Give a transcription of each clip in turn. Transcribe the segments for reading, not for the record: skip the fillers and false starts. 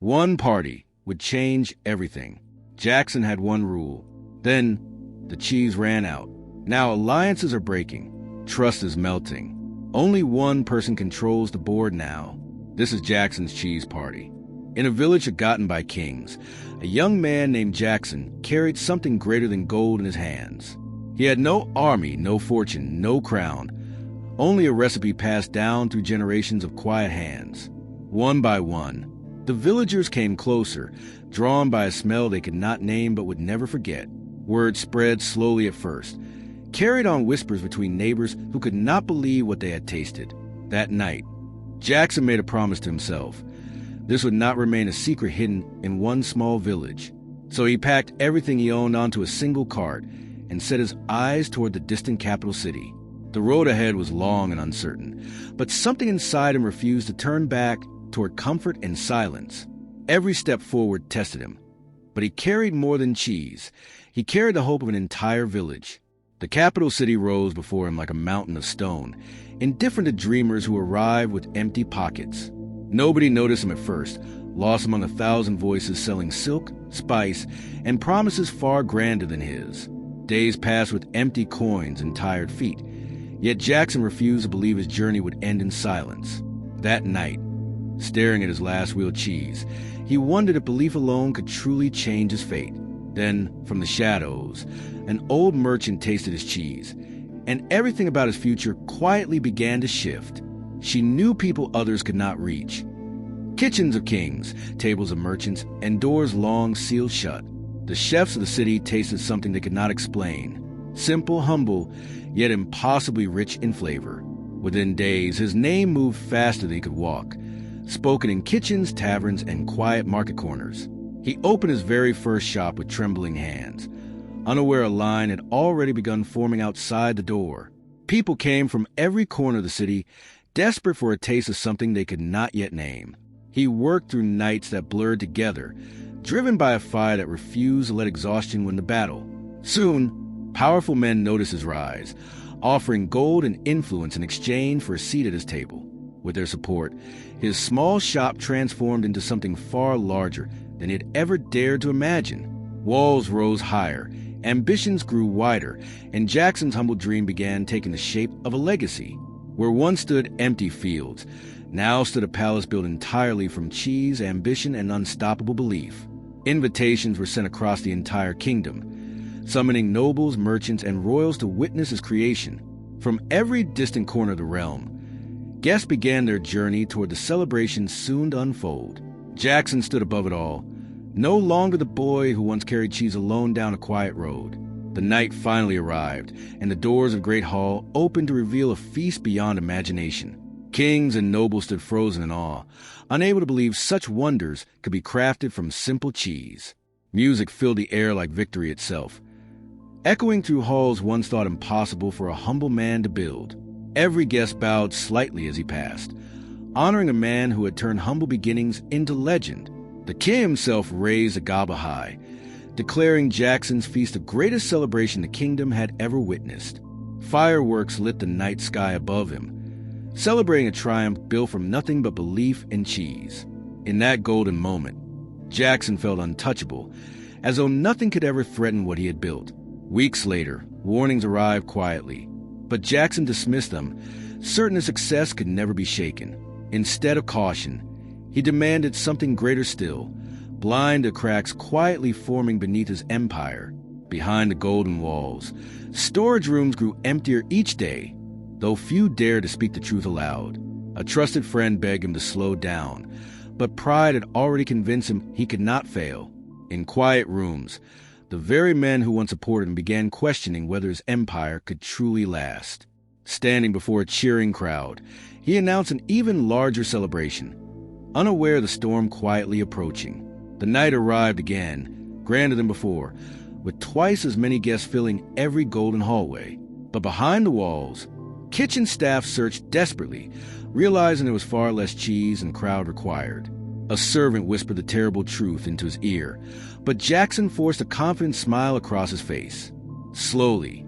One party would change everything. Jackson had one rule. Then, the cheese ran out. Now alliances are breaking. Trust is melting. Only one person controls the board now. This is Jackson's cheese party. In a village forgotten by kings, a young man named Jackson carried something greater than gold in his hands. He had no army, no fortune, no crown, only a recipe passed down through generations of quiet hands. One by one, the villagers came closer, drawn by a smell they could not name but would never forget. Word spread slowly at first, carried on whispers between neighbors who could not believe what they had tasted. That night, Jackson made a promise to himself. This would not remain a secret hidden in one small village. So he packed everything he owned onto a single cart and set his eyes toward the distant capital city. The road ahead was long and uncertain, but something inside him refused to turn back toward comfort and silence. Every step forward tested him. But he carried more than cheese. He carried the hope of an entire village. The capital city rose before him like a mountain of stone, indifferent to dreamers who arrived with empty pockets. Nobody noticed him at first, lost among 1,000 voices selling silk, spice, and promises far grander than his. Days passed with empty coins and tired feet, yet Jackson refused to believe his journey would end in silence. That night, staring at his last real cheese, he wondered if belief alone could truly change his fate. Then, from the shadows, an old merchant tasted his cheese, and everything about his future quietly began to shift. She knew people others could not reach. Kitchens of kings, tables of merchants, and doors long sealed shut. The chefs of the city tasted something they could not explain. Simple, humble, yet impossibly rich in flavor. Within days, his name moved faster than he could walk, spoken in kitchens, taverns, and quiet market corners. He opened his very first shop with trembling hands, unaware a line had already begun forming outside the door. People came from every corner of the city, desperate for a taste of something they could not yet name. He worked through nights that blurred together, driven by a fire that refused to let exhaustion win the battle. Soon, powerful men noticed his rise, offering gold and influence in exchange for a seat at his table. With their support, his small shop transformed into something far larger than he had ever dared to imagine. Walls rose higher, ambitions grew wider, and Jackson's humble dream began taking the shape of a legacy. Where once stood empty fields, now stood a palace built entirely from cheese, ambition, and unstoppable belief. Invitations were sent across the entire kingdom, summoning nobles, merchants, and royals to witness his creation. From every distant corner of the realm, guests began their journey toward the celebration soon to unfold. Jackson stood above it all, no longer the boy who once carried cheese alone down a quiet road. The night finally arrived, and the doors of Great Hall opened to reveal a feast beyond imagination. Kings and nobles stood frozen in awe, unable to believe such wonders could be crafted from simple cheese. Music filled the air like victory itself, echoing through halls once thought impossible for a humble man to build. Every guest bowed slightly as he passed, honoring a man who had turned humble beginnings into legend. The king himself raised a goblet high, declaring Jackson's feast the greatest celebration the kingdom had ever witnessed. Fireworks lit the night sky above him, celebrating a triumph built from nothing but belief and cheese. In that golden moment, Jackson felt untouchable, as though nothing could ever threaten what he had built. Weeks later, warnings arrived quietly, but Jackson dismissed them, certain his success could never be shaken. Instead of caution, he demanded something greater still, blind to cracks quietly forming beneath his empire. Behind the golden walls, storage rooms grew emptier each day, though few dared to speak the truth aloud. A trusted friend begged him to slow down, but pride had already convinced him he could not fail. In quiet rooms, the very men who once supported him began questioning whether his empire could truly last. Standing before a cheering crowd, he announced an even larger celebration, unaware of the storm quietly approaching. The night arrived again, grander than before, with twice as many guests filling every golden hallway. But behind the walls, kitchen staff searched desperately, realizing there was far less cheese than the crowd required. A servant whispered the terrible truth into his ear, but Jackson forced a confident smile across his face. Slowly,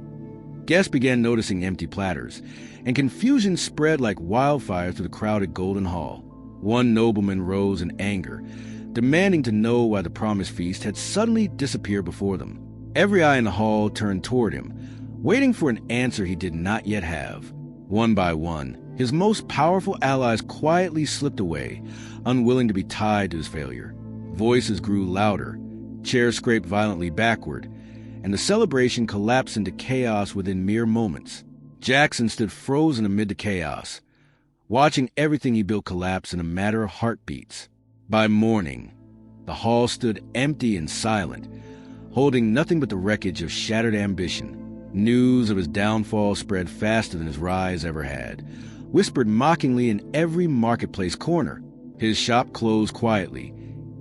guests began noticing empty platters, and confusion spread like wildfire through the crowded golden hall. One nobleman rose in anger, demanding to know why the promised feast had suddenly disappeared before them. Every eye in the hall turned toward him, waiting for an answer he did not yet have. One by one, his most powerful allies quietly slipped away, unwilling to be tied to his failure. Voices grew louder, chairs scraped violently backward, and the celebration collapsed into chaos within mere moments. Jackson stood frozen amid the chaos, watching everything he built collapse in a matter of heartbeats. By morning, the hall stood empty and silent, holding nothing but the wreckage of shattered ambition. News of his downfall spread faster than his rise ever had, whispered mockingly in every marketplace corner. His shop closed quietly,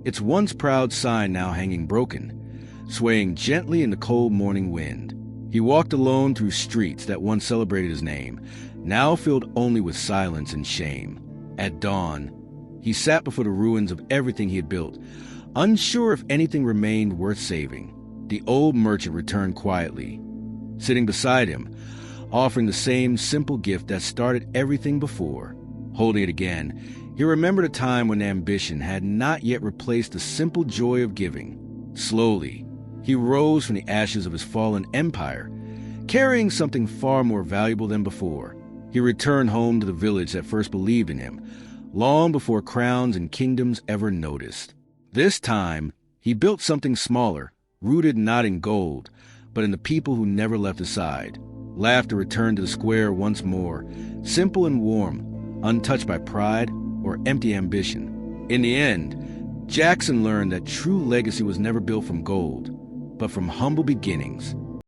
its once proud sign now hanging broken, swaying gently in the cold morning wind. He walked alone through streets that once celebrated his name, now filled only with silence and shame. At dawn, he sat before the ruins of everything he had built, unsure if anything remained worth saving. The old merchant returned quietly, sitting beside him, offering the same simple gift that started everything before. Holding it again, he remembered a time when ambition had not yet replaced the simple joy of giving. Slowly, he rose from the ashes of his fallen empire, carrying something far more valuable than before. He returned home to the village that first believed in him, long before crowns and kingdoms ever noticed. This time, he built something smaller, rooted not in gold, but in the people who never left his side. Laughter returned to the square once more, simple and warm, untouched by pride or empty ambition. In the end, Jackson learned that true legacy was never built from gold, but from humble beginnings.